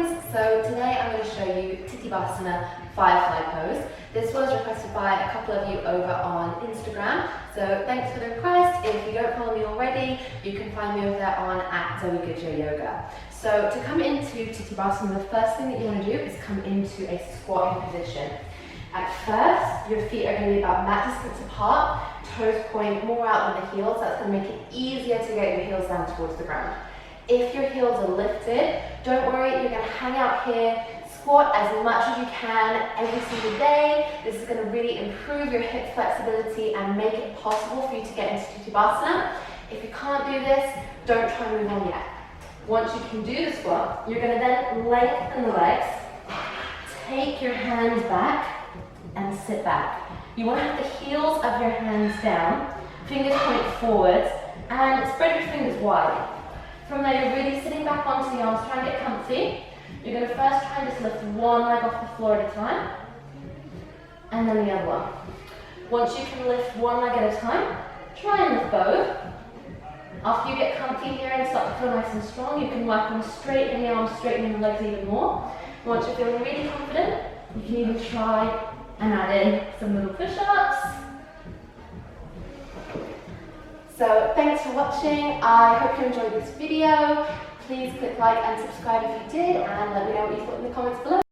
guys, so today I'm going to show you Tittibhasana Firefly pose. This was requested by a couple of you over on Instagram, so thanks for the request. If you don't follow me already, you can find me over there on @ZoeGoodJoYoga. So to come into Tittibhasana, the first thing that you want to do is come into a squatting position. At first, your feet are going to be about mat distance apart, toes point more out than the heels. That's going to make it easier to get your heels down towards the ground. If your heels are lifted, don't worry, you're going to hang out here, squat as much as you can every single day. This is going to really improve your hip flexibility and make it possible for you to get into Tittibhasana. If you can't do this, don't try and move on yet. Once you can do the squat, you're going to then lengthen the legs, take your hands back and sit back. You want to have the heels of your hands down, fingers point forwards, and spread your fingers wide. From there, you're really sitting back onto the arms, try and get comfy. You're going to first try and just lift one leg off the floor at a time, and then the other one. Once you can lift one leg at a time, try and lift both. After you get comfy here and start to feel nice and strong, you can work on straightening the arms, straightening the legs even more. Once you're feeling really confident, you can even try and add in some little push-ups. So thanks for watching. I hope you enjoyed this video. Please click like and subscribe if you did, and let me know what you thought in the comments below.